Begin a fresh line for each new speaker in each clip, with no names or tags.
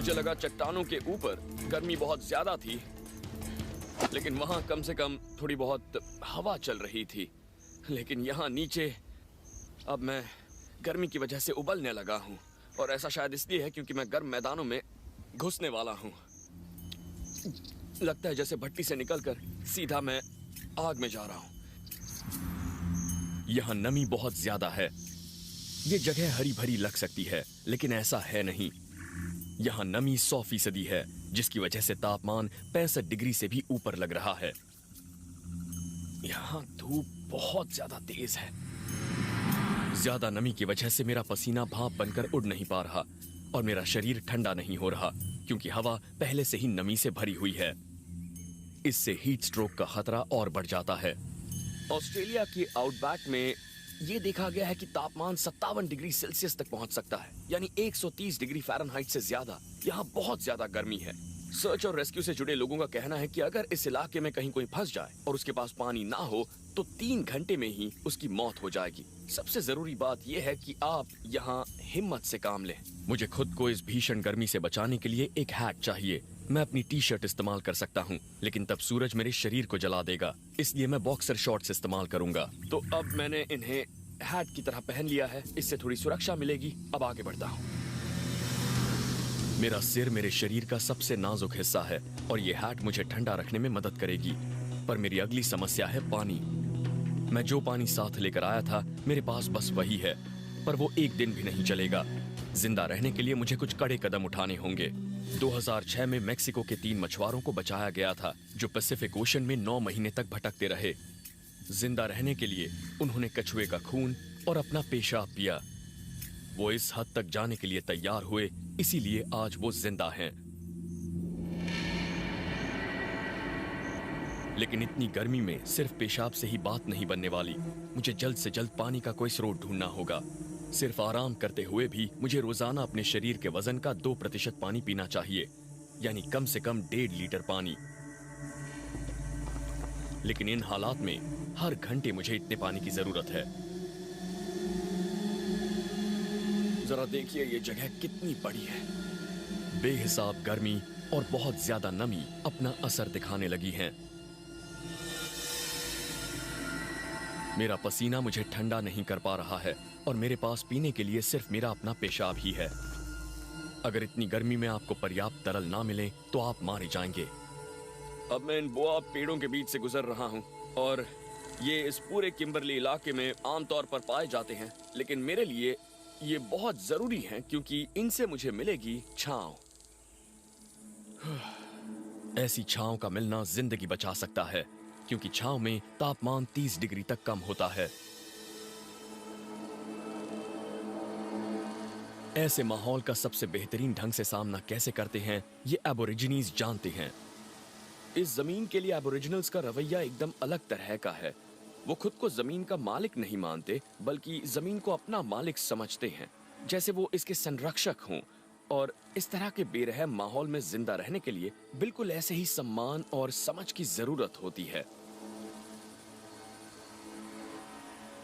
मुझे लगा चट्टानों के ऊपर गर्मी बहुत ज्यादा थी, लेकिन वहां कम से कम थोड़ी बहुत हवा चल रही थी। लेकिन यहाँ नीचे अब मैं गर्मी की वजह से उबलने लगा हूँ, और ऐसा शायद इसलिए है क्योंकि मैं गर्म मैदानों में घुसने वाला हूँ। लगता है जैसे भट्टी से निकलकर सीधा मैं आग में जा रहा हूँ। यहाँ नमी बहुत ज्यादा है। ये जगह हरी भरी लग सकती है, लेकिन ऐसा है नहीं। यहाँ नमी 100% है, जिसकी वजह से तापमान 65 डिग्री से भी ऊपर लग रहा है। यहाँ धूप बहुत ज्यादा तेज है। ज्यादा नमी की वजह से मेरा पसीना भाप बनकर उड़ नहीं पा रहा, और मेरा शरीर ठंडा नहीं हो रहा क्योंकि हवा पहले से ही नमी से भरी हुई है। इससे हीट स्ट्रोक का खतरा और बढ़ जाता है। ऑस्ट्रेलिया के आउटबैक में यह देखा गया है कि तापमान 57 डिग्री सेल्सियस तक पहुंच सकता है, यानी 130 डिग्री फ़ारेनहाइट से ज्यादा। यहाँ बहुत ज्यादा गर्मी है। सर्च और रेस्क्यू से जुड़े लोगों का कहना है कि अगर इस इलाके में कहीं कोई फंस जाए और उसके पास पानी ना हो तो 3 घंटे में ही उसकी मौत हो जाएगी। सबसे जरूरी बात यह है कि आप यहाँ हिम्मत से काम लें। मुझे खुद को इस भीषण गर्मी से बचाने के लिए एक हैट चाहिए। मैं अपनी टी-शर्ट इस्तेमाल कर सकता हूँ, लेकिन तब सूरज मेरे शरीर को जला देगा, इसलिए मैं बॉक्सर शॉर्ट्स इस्तेमाल करूंगा। तो अब मैंने इन्हें हैट की तरह पहन लिया है, इससे थोड़ी सुरक्षा मिलेगी। अब आगे बढ़ता हूँ। मेरा सिर मेरे शरीर का सबसे नाजुक हिस्सा है, और ये हैट मुझे ठंडा रखने में मदद करेगी। पर मेरी अगली समस्या है पानी। मैं जो पानी साथ लेकर आया था, मेरे पास बस वही है, पर वो एक दिन भी नहीं चलेगा। जिंदा रहने के लिए मुझे कुछ कड़े कदम उठाने होंगे। 2006 में मेक्सिको के 3 मछुआरों को बचाया गया था, जो पैसिफिक ओशन में 9 महीने तक भटकते रहे। जिंदा रहने के लिए उन्होंने कछुए का खून और अपना पेशाब पिया। वो इस हद तक जाने के लिए तैयार हुए, इसीलिए आज वो जिंदा हैं। लेकिन इतनी गर्मी में सिर्फ पेशाब से ही बात नहीं बनने वाली। मुझे जल्द से जल्द पानी का कोई स्रोत ढूंढना होगा। सिर्फ आराम करते हुए भी मुझे रोजाना अपने शरीर के वजन का 2% पानी पीना चाहिए, यानी कम से कम 1.5 लीटर पानी। लेकिन इन हालात में हर घंटे मुझे इतने पानी की जरूरत है। जरा देखिए ये जगह कितनी बड़ी है। बेहिसाब गर्मी और बहुत ज्यादा नमी अपना असर दिखाने लगी हैं। मेरा पसीना मुझे ठंडा नहीं कर पा रहा है, और मेरे पास पीने के लिए सिर्फ मेरा अपना पेशाब ही है। अगर इतनी गर्मी में आपको पर्याप्त तरल ना मिले तो आप मारे जाएंगे। अब मैं इन बोआ पेड़ों के बीच से गुजर रहा हूँ, और ये इस पूरे किम्बरली इलाके में आमतौर पर पाए जाते हैं, लेकिन मेरे लिए ये बहुत जरूरी हैं क्योंकि इनसे मुझे मिलेगी छांव। ऐसी छांव का मिलना जिंदगी बचा सकता है, क्योंकि छांव में तापमान 30 डिग्री तक कम होता है। ऐसे माहौल का सबसे बेहतरीन ढंग से सामना कैसे करते हैं, ये एबोरिजिनीज जानते हैं। इस जमीन के लिए एबोरिजिनल्स का रवैया एकदम अलग तरह का है। वो खुद को जमीन का मालिक नहीं मानते, बल्कि जमीन को अपना मालिक समझते हैं, जैसे वो इसके संरक्षक हों। और इस तरह के बेरहम माहौल में जिंदा रहने के लिए बिल्कुल ऐसे ही सम्मान और समझ की जरूरत होती है।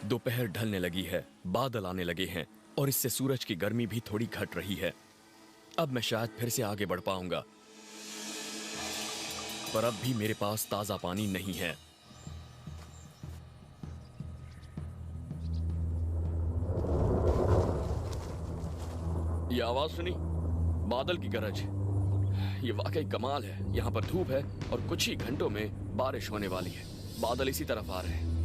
दोपहर ढलने लगी है, बादल आने लगे हैं, और इससे सूरज की गर्मी भी थोड़ी घट रही है। अब मैं शायद फिर से आगे बढ़ पाऊंगा, पर अब भी मेरे पास ताजा पानी नहीं है। ये आवाज सुनी? बादल की गरज। ये वाकई कमाल है। यहाँ पर धूप है और कुछ ही घंटों में बारिश होने वाली है। बादल इसी तरफ आ रहे हैं।